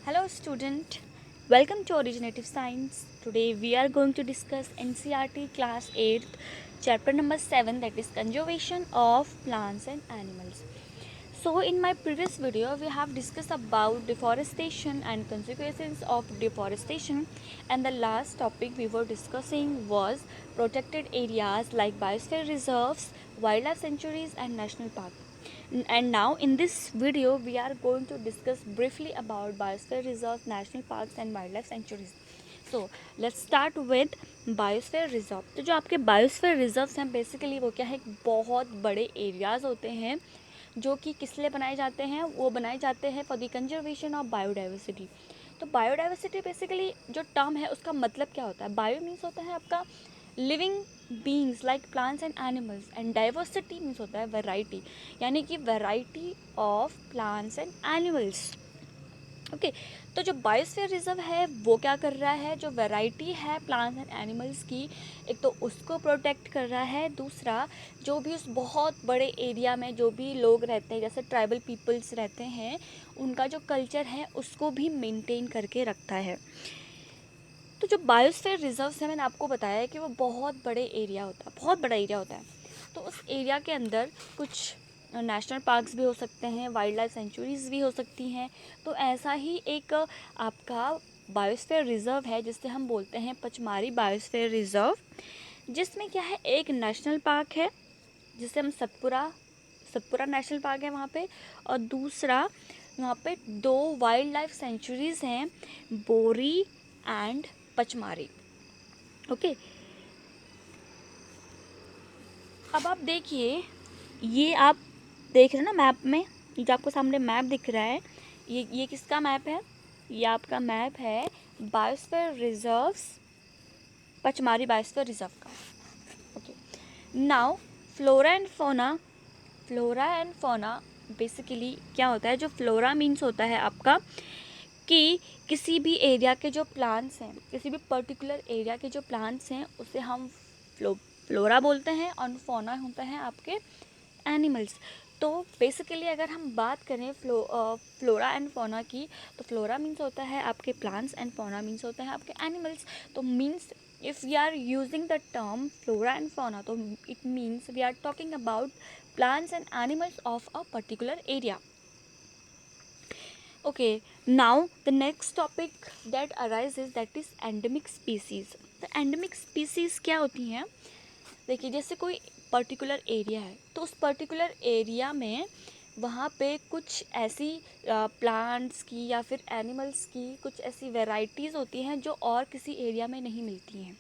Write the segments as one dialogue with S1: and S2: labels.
S1: Hello student, welcome to Originative Science. Today we are going to discuss NCERT class 8th chapter number 7, that is conservation of plants and animals. So in my previous video we have discussed about deforestation and consequences of deforestation, and the last topic we were discussing was protected areas like biosphere reserves, wildlife sanctuaries and national parks. And now in this video we are going to discuss briefly about biosphere reserves, national parks and wildlife sanctuaries. So let's start with biosphere reserve. तो जो आपके biosphere reserves हैं basically वो क्या है, बहुत बड़े areas होते हैं जो कि किस लिए बनाए जाते हैं, वो बनाए जाते हैं for the conservation of biodiversity. तो बायोडाइवर्सिटी बेसिकली जो टर्म है उसका मतलब क्या होता है. बायो मीन्स होता है आपका living beings like plants and animals, and diversity means होता है वैरायटी, यानी कि variety of plants and animals. Okay, तो जो बायोस्फीयर रिजर्व है वो क्या कर रहा है, जो वैरायटी है प्लांट्स एंड एनिमल्स की, एक तो उसको प्रोटेक्ट कर रहा है, दूसरा जो भी उस बहुत बड़े एरिया में जो भी लोग रहते हैं, जैसे ट्राइबल पीपल्स रहते हैं, उनका जो कल्चर है उसको भी मेंटेन करके रखता है. तो जो बायोस्फीयर रिजर्व्स है मैंने आपको बताया है कि वो बहुत बड़े एरिया होता है, बहुत बड़ा एरिया होता है. तो उस एरिया के अंदर कुछ नेशनल पार्क्स भी हो सकते हैं, वाइल्ड लाइफ सेंचुरीज़ भी हो सकती हैं. तो ऐसा ही एक आपका बायोस्फीयर रिज़र्व है जिससे हम बोलते हैं पचमारी बायोस्फीयर रिज़र्व, जिसमें क्या है, एक नेशनल पार्क है जिसे हम सतपुरा नेशनल पार्क है वहाँ पे, और दूसरा वहाँ पे 2 वाइल्ड लाइफ सेंचुरीज़ हैं, बोरी एंड पचमारी. ओके, अब आप देखिए, ये आप देख रहे हैं ना मैप में, ये जो आपको सामने मैप दिख रहा है, ये किसका मैप है, ये आपका मैप है बायोस्फीयर रिजर्व्स, पचमारी बायोस्फीयर रिजर्व का. Okay, now flora and fauna basically क्या होता है. जो फ्लोरा मीन्स होता है आपका कि किसी भी एरिया के जो प्लांट्स हैं, किसी भी पर्टिकुलर एरिया के जो प्लांट्स हैं उसे हम फ्लोरा बोलते हैं, और फौना होता है आपके एनिमल्स. तो बेसिकली अगर हम बात करें फ्लोरा एंड फौना की, तो फ्लोरा मीन्स होता है आपके प्लांट्स एंड फौना मीन्स होता है आपके एनिमल्स. तो means if we are using the term flora and fauna, तो it means we are talking about plants and animals of a particular area. Okay, now the next topic that arises, that is endemic species. तो endemic species क्या होती हैं, देखिए जैसे कोई particular area है तो उस पर्टिकुलर एरिया में वहाँ पे कुछ ऐसी प्लांट्स की या फिर एनिमल्स की कुछ ऐसी वेराइटीज़ होती हैं जो और किसी एरिया में नहीं मिलती हैं.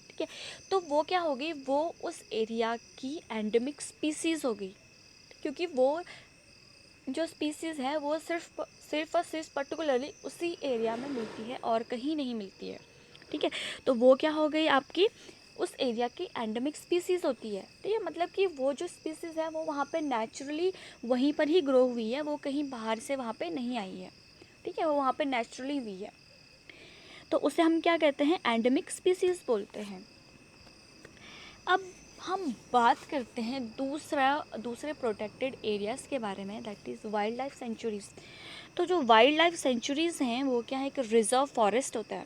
S1: ठीक है, तो वो क्या होगी, वो उस एरिया की एंडेमिक स्पीसीज़ होगी, क्योंकि वो जो स्पीसीज़ है वो सिर्फ और सिर्फ पर्टिकुलरली उसी एरिया में मिलती है और कहीं नहीं मिलती है. ठीक है, तो वो क्या हो गई, आपकी उस एरिया की एंडेमिक स्पीसीज़ होती है. ठीक है, मतलब कि वो जो स्पीसीज़ है वो वहाँ पे नेचुरली वहीं पर ही ग्रो हुई है, वो कहीं बाहर से वहाँ पे नहीं आई है. ठीक है, वो वहाँ पे नेचुरली हुई है, तो उसे हम क्या कहते हैं, एंडेमिक स्पीसीज़ बोलते हैं. अब हम बात करते हैं दूसरे प्रोटेक्टेड एरियाज़ के बारे में, that is wild life centuries. तो जो वाइल्ड लाइफ सेंचुरीज़ हैं वो क्या है, एक रिज़र्व फॉरेस्ट होता है.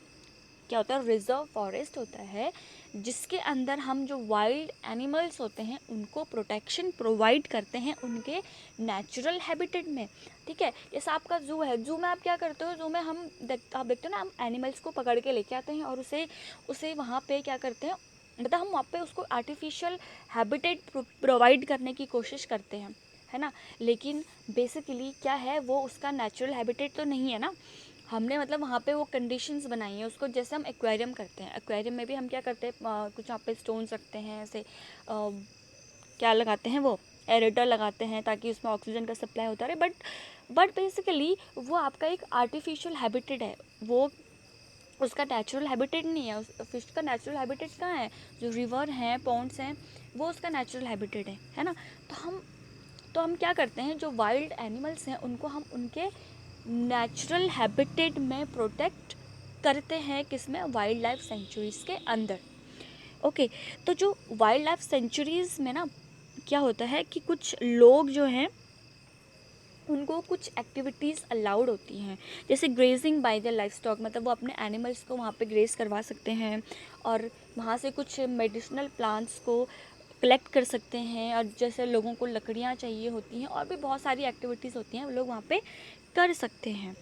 S1: क्या होता है, रिज़र्व फॉरेस्ट होता है जिसके अंदर हम जो वाइल्ड एनिमल्स होते हैं उनको प्रोटेक्शन प्रोवाइड करते हैं उनके नेचुरल हैबिटेट में. ठीक है, जैसे आपका जू है, जू में आप क्या करते हो, जू में आप देखते हो ना, हम एनिमल्स को पकड़ के लेके आते हैं और उसे वहाँ पे क्या करते हैं, मतलब हम वहाँ पे उसको आर्टिफिशियल हैबिटेट प्रोवाइड करने की कोशिश करते हैं, है ना. लेकिन बेसिकली क्या है, वो उसका नेचुरल हैबिटेट तो नहीं है ना. हमने मतलब वहाँ पे वो कंडीशंस बनाई हैं उसको, जैसे हम एक्वेरियम करते हैं, एक्वेरियम में भी हम क्या करते हैं, कुछ वहाँ पे स्टोन्स रखते हैं ऐसे, क्या लगाते हैं, वो एरेटर लगाते हैं ताकि उसमें ऑक्सीजन का सप्लाई होता रहे. बट बेसिकली वो आपका एक आर्टिफिशियल हैबिटेट है, वो उसका नेचुरल हैबिटेट नहीं है. उस फिश का नेचुरल हैबिटेट कहाँ है, जो रिवर हैं, पॉन्ड्स हैं, वो उसका नेचुरल हैबिटेट है ना. तो हम क्या करते हैं, जो वाइल्ड एनिमल्स हैं उनको हम उनके नेचुरल हैबिटेट में प्रोटेक्ट करते हैं, किसमें, वाइल्ड लाइफ सेंचुरीज़ के अंदर. ओके, तो जो वाइल्ड लाइफ सेंचुरीज़ में ना क्या होता है कि कुछ लोग जो हैं उनको कुछ एक्टिविटीज़ अलाउड होती हैं, जैसे grazing by the life stock, मतलब वो अपने एनिमल्स को वहाँ पे ग्रेज करवा सकते हैं और वहाँ से कुछ मेडिसिनल प्लांट्स को कलेक्ट कर सकते हैं, और जैसे लोगों को लकड़ियाँ चाहिए होती हैं और भी बहुत सारी एक्टिविटीज़ होती हैं वो लोग वहाँ पे कर सकते हैं।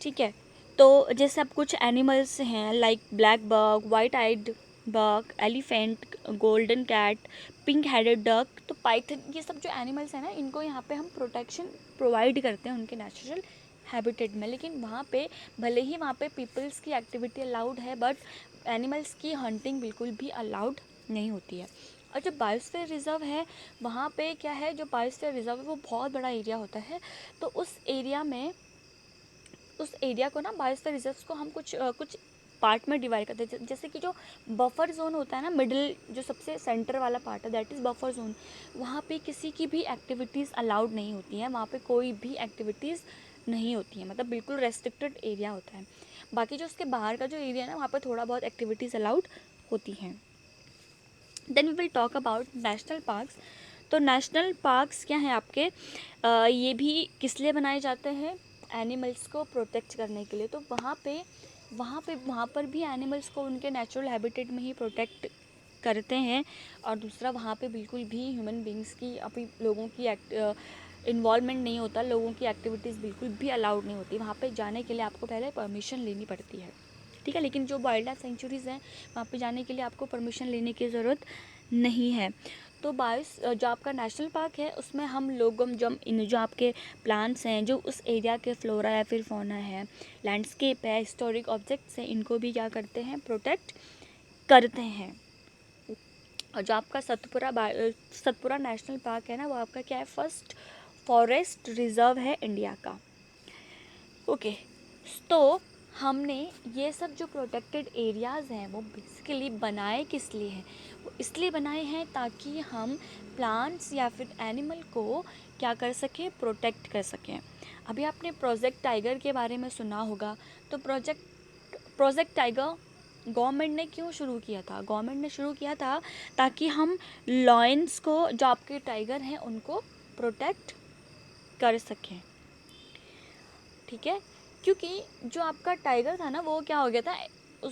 S1: ठीक है, तो जैसे अब कुछ एनिमल्स हैं like black bug, white eyed bug, elephant, golden cat, pink headed duck, तो पाइथन, ये सब जो एनिमल्स हैं ना, इनको यहाँ पे हम प्रोटेक्शन प्रोवाइड करते हैं उनके नेचुरल हैबिटेट में। लेकिन वहाँ पे भले ही वहाँ पे पीपल्स की एक्टिविटी अलाउड है, बट एनिमल्स की हंटिंग बिल्कुल भी अलाउड नहीं होती है। और जो बायोस्फीयर रिजर्व है, वहाँ पे क्या है, जो बायोस्फीयर रिजर्व है वो बहुत बड़ा एरिया होता है। तो उस एरिया को ना, बायोस्फीयर रिजर्व्स को हम कुछ पार्ट में डिवाइड करते हैं। जैसे कि जो बफर जोन होता है ना, मिडिल जो सबसे सेंटर वाला पार्ट है, दैट इज़ बफर जोन। वहाँ पे किसी की भी एक्टिविटीज़ अलाउड नहीं होती हैं, वहाँ पे कोई भी एक्टिविटीज़ नहीं होती हैं, मतलब बिल्कुल रेस्ट्रिक्टेड एरिया होता है। बाकी जो उसके बाहर का जो एरिया है ना, वहाँ पर थोड़ा बहुत एक्टिविटीज़ अलाउड होती हैं। Then we will talk about national parks. तो नेशनल पार्क्स क्या हैं आपके, ये भी किस लिए बनाए जाते हैं, एनिमल्स को प्रोटेक्ट करने के लिए। तो वहाँ पर भी एनिमल्स को उनके नेचुरल हैबिटेट में ही प्रोटेक्ट करते हैं। और दूसरा, वहाँ पे बिल्कुल भी ह्यूमन बींग्स की, अभी लोगों की इन्वॉल्वमेंट नहीं होता, लोगों की एक्टिविटीज़ बिल्कुल भी अलाउड नहीं होती। वहाँ पे जाने के लिए आपको पहले परमिशन लेनी पड़ती है, ठीक है। लेकिन जो वाइल्ड लाइफ सेंचुरीज़ हैं, वहाँ पे जाने के लिए आपको परमिशन लेने की ज़रूरत नहीं है। तो जो आपका नेशनल पार्क है, उसमें हम लोग जो आपके प्लांट्स हैं, जो उस एरिया के फ्लोरा या फिर फौना है, लैंडस्केप है, हिस्टोरिक ऑब्जेक्ट्स हैं, इनको भी क्या करते हैं, प्रोटेक्ट करते हैं। और जो आपका सतपुरा नेशनल पार्क है ना, वो आपका क्या है, फर्स्ट फॉरेस्ट रिजर्व है इंडिया का। ओके, तो हमने ये सब जो प्रोटेक्टेड एरियाज़ हैं वो बेसिकली बनाए किस लिए हैं, वो इसलिए बनाए हैं ताकि हम प्लांट्स या फिर एनिमल को क्या कर सकें, प्रोटेक्ट कर सकें। अभी आपने प्रोजेक्ट टाइगर के बारे में सुना होगा। तो प्रोजेक्ट टाइगर गवर्नमेंट ने क्यों शुरू किया था, गवर्नमेंट ने शुरू किया था ताकि हम लॉयंस को, जो आपके टाइगर हैं, उनको प्रोटेक्ट कर सकें, ठीक है। क्योंकि जो आपका टाइगर था ना, वो क्या हो गया था,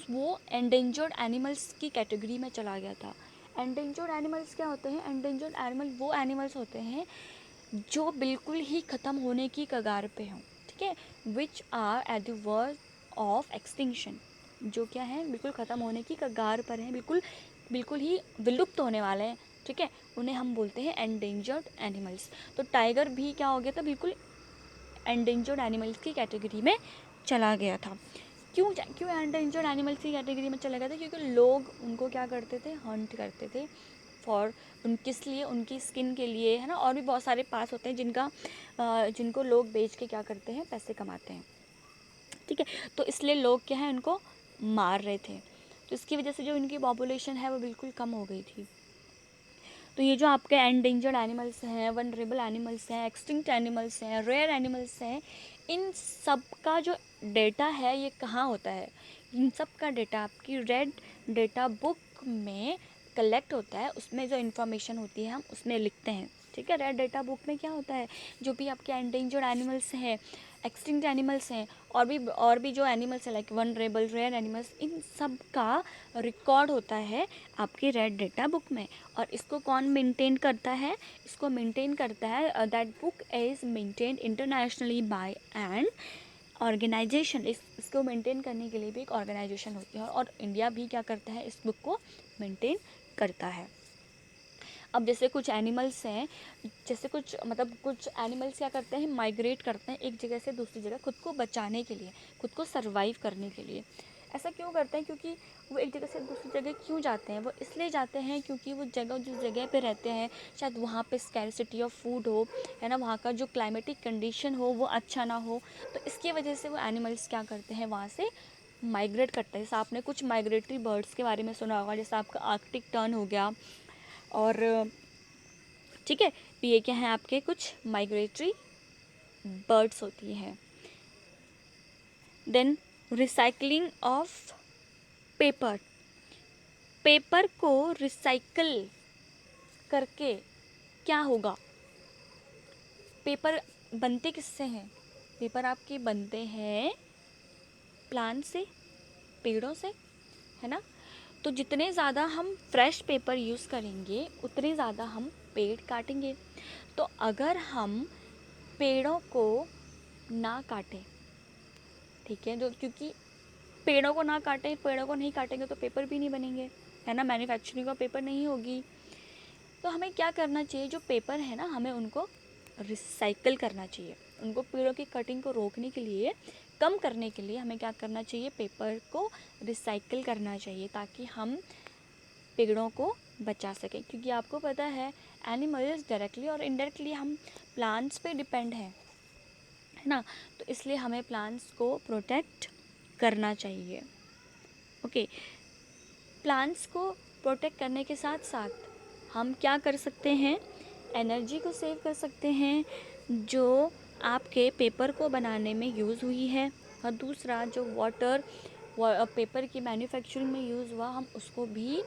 S1: वो एंडेंजर्ड एनिमल्स की कैटेगरी में चला गया था। एंडेंजर्ड एनिमल्स क्या होते हैं, एंडेंजर्ड एनिमल वो एनिमल्स होते हैं जो बिल्कुल ही ख़त्म होने की कगार पे हों, ठीक है, which are at the word of extinction, जो क्या है, बिल्कुल ख़त्म होने की कगार पर हैं, बिल्कुल बिल्कुल ही विलुप्त होने वाले हैं, ठीक है, उन्हें हम बोलते हैं एंडेंजर्ड एनिमल्स। तो टाइगर भी क्या हो गया था, बिल्कुल एंडेंजर्ड एनिमल्स की कैटेगरी में चला गया था। क्यों एंडेंजर्ड एनिमल्स की कैटेगरी में चला गया था, क्योंकि लोग उनको क्या करते थे, हंट करते थे फॉर किस लिए, उनकी स्किन के लिए, है ना, और भी बहुत सारे पास होते हैं जिनको लोग बेच के क्या करते हैं, पैसे कमाते हैं, ठीक है। तो इसलिए लोग क्या है, उनको मार रहे थे, तो इसकी वजह से जो इनकी पॉपुलेशन है वो बिल्कुल कम हो गई थी। तो ये जो आपके एंडेंजर्ड एनिमल्स हैं, वनरेबल एनिमल्स हैं, एक्सटिंक्ट एनिमल्स हैं, रेयर एनिमल्स हैं, इन सब का जो डेटा है ये कहाँ होता है, इन सब का डेटा आपकी रेड डेटा बुक में कलेक्ट होता है। उसमें जो इन्फॉर्मेशन होती है हम उसमें लिखते हैं, ठीक है। रेड डेटा बुक में क्या होता है, जो भी आपके एंडेंजर्ड एनिमल्स हैं, एक्सटिंक्ट एनिमल्स हैं, और भी जो एनिमल्स हैं लाइक वनरेबल, रेयर एनिमल्स, इन सब का रिकॉर्ड होता है आपकी रेड डेटा बुक में। और इसको कौन मेंटेन करता है, इसको मेंटेन करता है, that book is maintained internationally by an organisation. इसको मेंटेन करने के लिए भी एक ऑर्गेनाइजेशन होती है, और इंडिया भी क्या करता है, इस बुक को मेंटेन करता है। अब जैसे कुछ एनिमल्स हैं, कुछ एनिमल्स क्या करते हैं, माइग्रेट करते हैं एक जगह से दूसरी जगह, खुद को बचाने के लिए, खुद को सर्वाइव करने के लिए। ऐसा क्यों करते हैं, क्योंकि वो एक जगह से दूसरी जगह क्यों जाते हैं, वो इसलिए जाते हैं क्योंकि वो जिस जगह पे रहते हैं, शायद वहाँ पे स्कैरसिटी ऑफ फूड हो, है ना, वहाँ का जो क्लाइमेटिक कंडीशन हो वो अच्छा ना हो। तो इसकी वजह से वो एनिमल्स क्या करते हैं, वहाँ से माइग्रेट करते हैं। जैसे आपने कुछ माइग्रेटरी बर्ड्स के बारे में सुना होगा, जैसे आपका आर्कटिक टर्न हो गया, और ठीक है, तो ये क्या है, आपके कुछ माइग्रेटरी बर्ड्स होती हैं। Then recycling of paper, paper को रिसाइकल करके क्या होगा, पेपर बनते किससे हैं? पेपर आपके बनते हैं प्लांट से, पेड़ों से, है ना? तो जितने ज़्यादा हम फ्रेश पेपर यूज़ करेंगे उतने ज़्यादा हम पेड़ काटेंगे। तो अगर हम पेड़ों को ना काटें, ठीक है, जो क्योंकि पेड़ों को ना काटें, पेड़ों को नहीं काटेंगे तो पेपर भी नहीं बनेंगे, है ना, मैन्युफैक्चरिंग का पेपर नहीं होगी। तो हमें क्या करना चाहिए, जो पेपर है ना हमें उनको रिसाइकल करना चाहिए। उनको पेड़ों की कटिंग को रोकने के लिए, कम करने के लिए हमें क्या करना चाहिए, पेपर को रिसाइकल करना चाहिए ताकि हम पेड़ों को बचा सकें। क्योंकि आपको पता है एनिमल्स डायरेक्टली और इनडायरेक्टली हम प्लांट्स पे डिपेंड हैं, है ना, तो इसलिए हमें प्लांट्स को प्रोटेक्ट करना चाहिए। ओके, प्लांट्स को प्रोटेक्ट करने के साथ साथ हम क्या कर सकते हैं, एनर्जी को सेव कर सकते हैं जो आपके पेपर को बनाने में यूज़ हुई है। और दूसरा जो वाटर पेपर की मैन्युफैक्चरिंग में यूज़ हुआ, हम उसको भी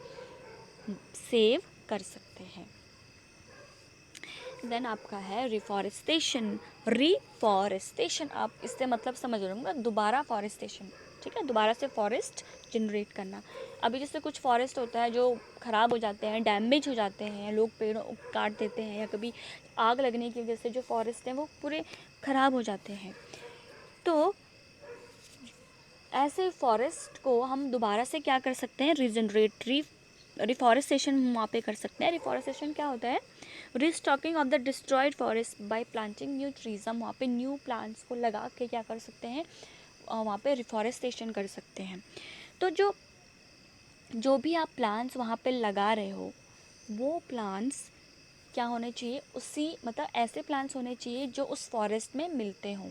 S1: सेव कर सकते हैं। देन आपका है रिफॉरेस्टेशन। रिफॉरेस्टेशन आप इससे मतलब समझ रहे होंगे, दोबारा फॉरेस्टेशन, ठीक है, दोबारा से फॉरेस्ट जनरेट करना। अभी जैसे कुछ फॉरेस्ट होता है जो ख़राब हो जाते हैं, डैमेज हो जाते हैं, लोग पेड़ों काट देते हैं या कभी आग लगने की वजह से जो फॉरेस्ट हैं वो पूरे ख़राब हो जाते हैं। तो ऐसे फॉरेस्ट को हम दोबारा से क्या कर सकते हैं, रीजनरेट, रिफॉरेस्टेशन वहाँ पे कर सकते हैं। रिफॉरेस्टेशन क्या होता है, restocking of the destroyed forest by planting new trees. हम वहाँ पे न्यू प्लांट्स को लगा के क्या कर सकते हैं, वहाँ पे रिफॉरेस्टेशन कर सकते हैं। तो जो भी आप प्लांट्स वहाँ पे लगा रहे हो वो प्लांट्स क्या होने चाहिए, उसी मतलब ऐसे प्लांट्स होने चाहिए जो उस फॉरेस्ट में मिलते हों,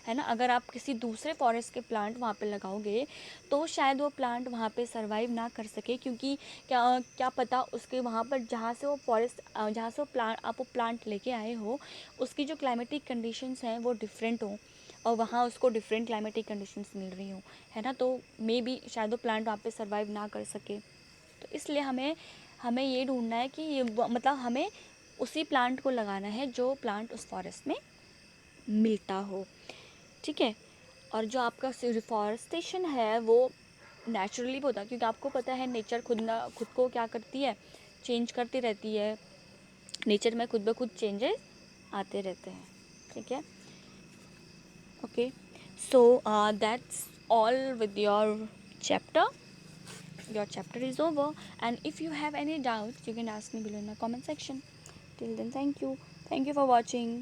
S1: है ना। अगर आप किसी दूसरे फॉरेस्ट के प्लांट वहाँ पे लगाओगे तो शायद वो प्लांट वहाँ पे सरवाइव ना कर सके, क्योंकि क्या क्या पता उसके वहाँ पर जहाँ से वो फॉरेस्ट जहाँ से वो प्लांट आप वो प्लांट लेके आए हो उसकी जो क्लाइमेटिक कंडीशंस हैं वो डिफरेंट हो और वहाँ उसको डिफरेंट क्लाइमेटिक कंडीशंस मिल रही हों, है ना। तो मे बी शायद वो प्लांट वहाँ पे सरवाइव ना कर सके। तो इसलिए हमें हमें ये ढूंढना है कि ये मतलब हमें उसी प्लांट को लगाना है जो प्लांट उस फॉरेस्ट में मिलता हो, ठीक है। और जो आपका रिफॉरेस्टेशन है वो नेचुरली होता है, क्योंकि आपको पता है नेचर खुद को क्या करती है, चेंज करती रहती है। नेचर में खुद ब खुद चेंजेस आते रहते हैं, ठीक है। Okay, so that's all with your chapter. Your chapter is over, and if you have any doubts you can ask me below in the comment section. Till then, thank you for watching.